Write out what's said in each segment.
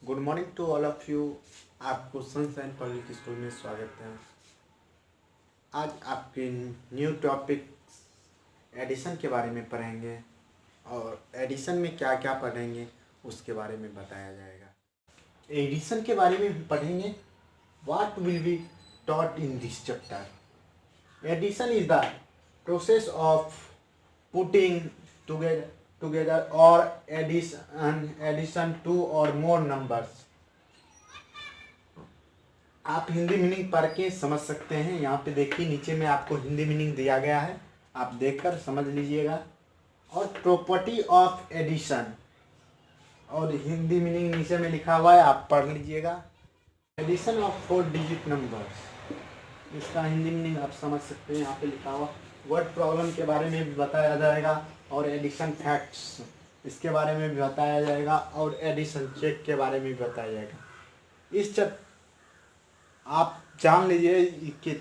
Good morning to all of you. आपको sunshine public school में स्वागत है। आज आपके न्यू टॉपिक एडिशन के बारे में पढ़ेंगे और एडिशन में क्या क्या पढ़ेंगे उसके बारे में बताया जाएगा। एडिशन के बारे में पढ़ेंगे। What will be taught in this chapter. Addition is the process of putting together or addition two or more numbers. आप हिंदी मीनिंग पढ़ के समझ सकते हैं। यहाँ पे देखिए नीचे में आपको हिंदी मीनिंग दिया गया है, आप देखकर समझ लीजिएगा। और प्रॉपर्टी ऑफ एडिशन और हिंदी मीनिंग नीचे में लिखा हुआ है, आप पढ़ लीजिएगा। एडिशन ऑफ 4 डिजिट नंबर्स, इसका हिंदी मीनिंग आप समझ सकते हैं, यहाँ पे लिखा हुआ। वर्ड प्रॉब्लम के बारे में भी बताया जाएगा और एडिशन फैक्ट्स इसके बारे में भी बताया जाएगा और एडिशन चेक के बारे में भी बताया जाएगा। इस आप जान लीजिए कि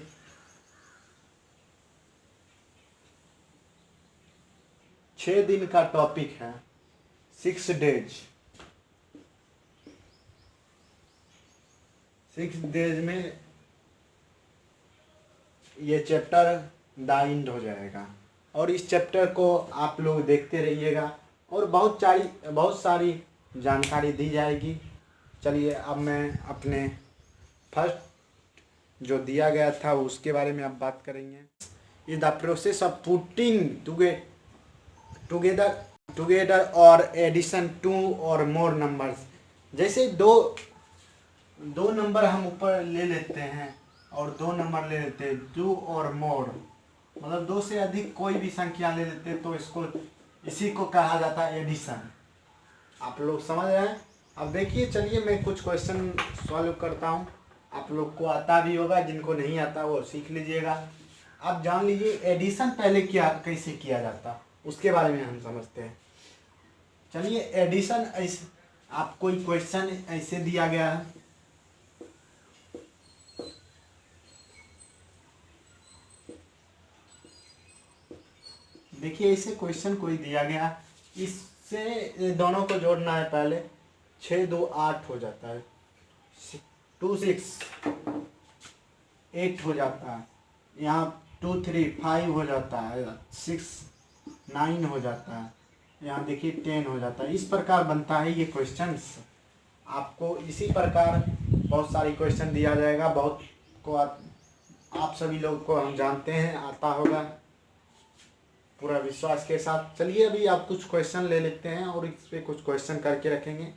6 दिन का टॉपिक है, 6 डेज। 6 डेज में ये चैप्टर दाइंड हो जाएगा और इस चैप्टर को आप लोग देखते रहिएगा और बहुत सारी जानकारी दी जाएगी। चलिए अब मैं अपने फर्स्ट जो दिया गया था उसके बारे में अब बात करेंगे। Is the process of putting together or addition two or more numbers. जैसे दो दो नंबर हम ऊपर ले लेते हैं और दो नंबर ले लेते हैं, टू और मोर, मतलब दो से अधिक कोई भी संख्या ले लेते हैं तो इसी को कहा जाता है एडिशन। आप लोग समझ रहे हैं। अब देखिए, चलिए मैं कुछ क्वेश्चन सॉल्व करता हूँ। आप लोग को आता भी होगा, जिनको नहीं आता वो सीख लीजिएगा। आप जान लीजिए एडिशन पहले कैसे किया जाता, उसके बारे में हम समझते हैं। चलिए एडिशन ऐसे आपको क्वेश्चन ऐसे दिया गया है। देखिए ऐसे क्वेश्चन कोई दिया गया, इससे दोनों को जोड़ना है। पहले 6 2 8 हो जाता है, 2 6 8 हो जाता है, यहाँ 2 3 5 हो जाता है, 6 9 हो जाता है, यहाँ देखिए 10 हो जाता है। इस प्रकार बनता है ये क्वेश्चंस। आपको इसी प्रकार बहुत सारी क्वेश्चन दिया जाएगा। बहुत को आप सभी लोग को हम जानते हैं, आता होगा पूरा विश्वास के साथ। चलिए अभी आप कुछ क्वेश्चन ले लेते हैं और इस पे कुछ क्वेश्चन करके रखेंगे।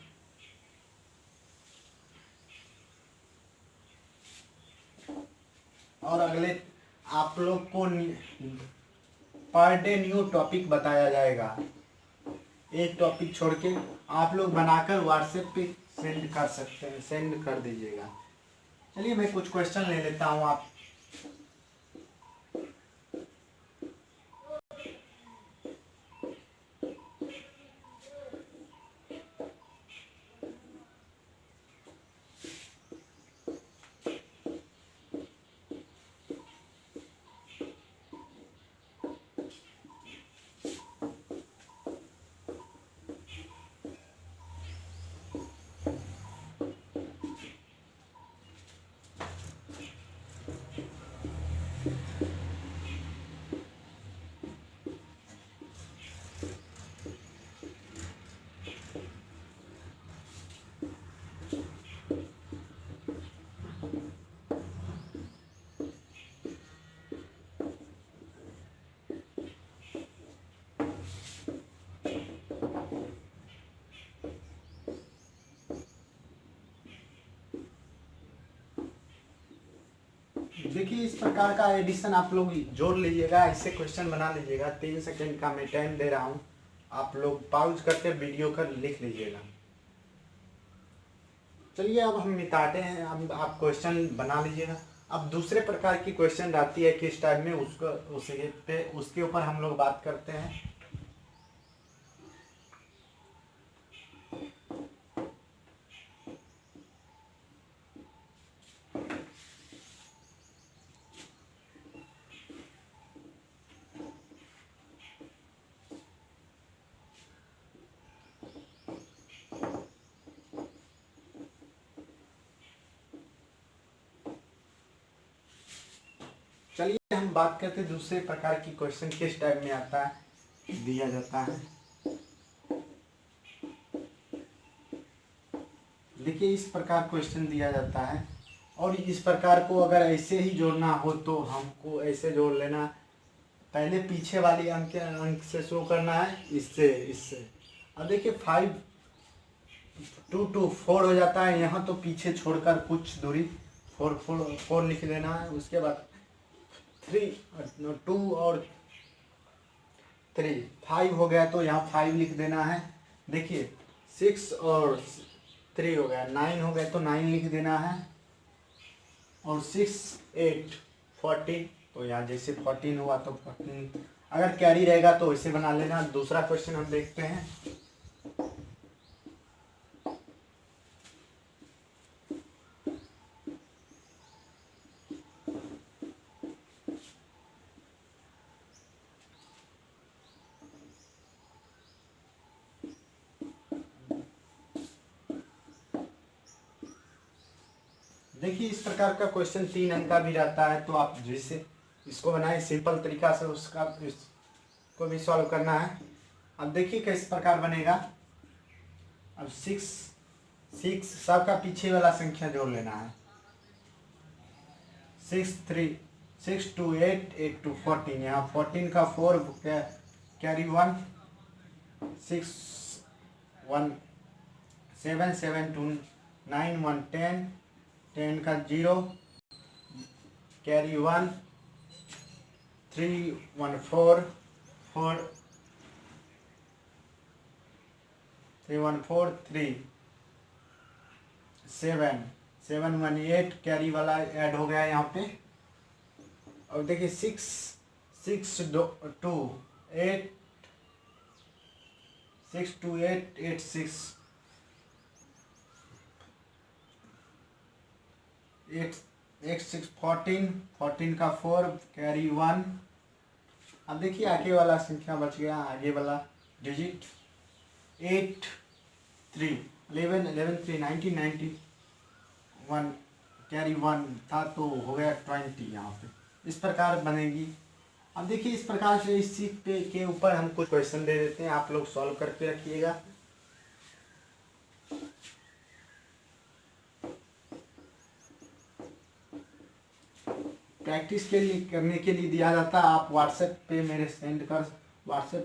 और अगले आप लोग को पर डे न्यू टॉपिक बताया जाएगा। एक टॉपिक छोड़ के आप लोग बनाकर व्हाट्सएप पे सेंड कर सकते हैं, सेंड कर दीजिएगा। चलिए मैं कुछ क्वेश्चन ले लेता हूँ। आप देखिए इस प्रकार का एडिशन आप लोग जोड़ लीजिएगा, ऐसे क्वेश्चन बना लीजिएगा। 3 सेकंड का मैं टाइम दे रहा हूँ, आप लोग पॉज करके वीडियो कर लिख लीजिएगा। चलिए अब हम मिटाते हैं। अब आप क्वेश्चन बना लीजिएगा। अब दूसरे प्रकार की क्वेश्चन आती है किस टाइप में, उसके ऊपर हम लोग बात करते हैं। चलिए हम बात करते हैं दूसरे प्रकार की क्वेश्चन किस टाइप में आता है, दिया जाता है। देखिए इस प्रकार क्वेश्चन दिया जाता है और इस प्रकार को अगर ऐसे ही जोड़ना हो तो हमको ऐसे जोड़ लेना, पहले पीछे वाली अंक से शो करना है, इससे। अब देखिए 5 2 2 4 हो जाता है, यहाँ तो पीछे छोड़कर कुछ दूरी 4 लिख लेना है। उसके बाद 2 और 3 5 हो गया तो यहाँ 5 लिख देना है। देखिए 6 और 3 हो गया, 9 हो गया तो 9 लिख देना है। और 6 8 14 तो यहाँ जैसे 14 हुआ तो 14, अगर कैरी रहेगा तो इसे बना लेना। दूसरा क्वेश्चन हम देखते हैं। देखिए इस प्रकार का क्वेश्चन 3 अंक का भी रहता है, तो आप जैसे इसको बनाए सिंपल तरीका से उसका इसको भी सॉल्व करना है। अब देखिए किस प्रकार बनेगा। अब 6 सबका पीछे वाला संख्या जोड़ लेना है। 6 3 6 2 8 8 2 14, यहाँ 14 का 4 कैरी 1 6 1 7 7 2 9 1 10 10 का 0 कैरी 1 3 1 4 4 3 1 4 3 7 7 1 8 कैरी वाला ऐड हो गया यहाँ पे। और देखिए 6 6 2 8 6 2 8 8 6 8 6 14 14 का 4 कैरी 1। अब देखिए आगे वाला संख्या बच गया, आगे वाला डिजिट 8 3 11 11 3 19 90 1 कैरी 1 था तो हो गया 20 यहाँ पे। इस प्रकार बनेगी। अब देखिए इस प्रकार से इस सीट पे के ऊपर हम कुछ क्वेश्चन दे देते हैं, आप लोग सॉल्व करके रखिएगा। प्रैक्टिस के लिए करने के लिए दिया जाता है, आप व्हाट्सएप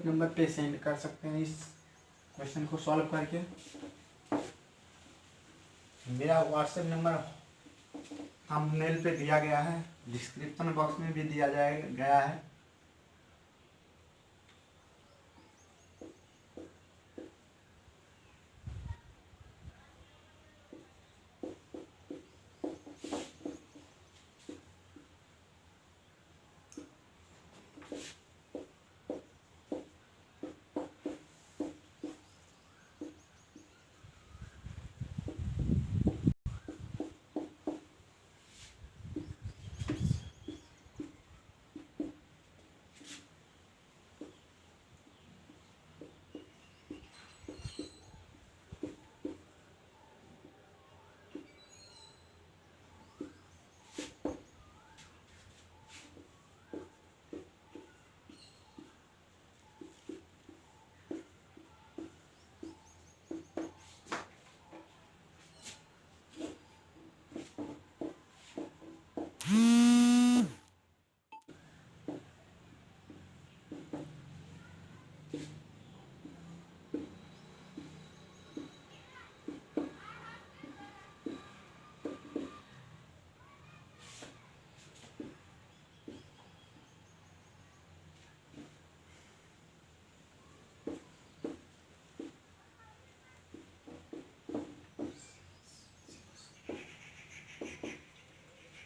नंबर पे सेंड कर सकते हैं इस क्वेश्चन को सॉल्व करके। मेरा व्हाट्सएप नंबर थंबनेल पे दिया गया है, डिस्क्रिप्शन बॉक्स में भी दिया गया है।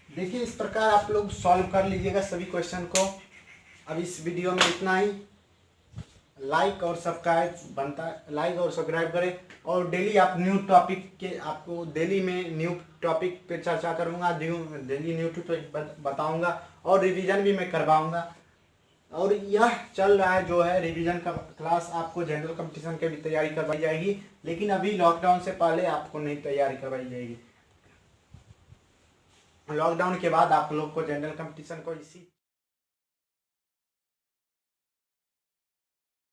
देखिए इस प्रकार आप लोग सॉल्व कर लीजिएगा सभी क्वेश्चन को। अब इस वीडियो में इतना ही। लाइक और सब्सक्राइब करें और डेली आप न्यू टॉपिक के, आपको डेली में न्यू टॉपिक पे चर्चा करूँगा, डेली न्यू टॉपिक बताऊँगा और रिवीजन भी मैं करवाऊँगा। और यह चल रहा है जो है रिवीजन का क्लास, आपको जनरल कंपटीशन की भी तैयारी करवाई जाएगी, लेकिन अभी लॉकडाउन से पहले आपको नहीं तैयारी करवाई जाएगी। लॉकडाउन के बाद आप लोग को जनरल कंपटीशन को इसी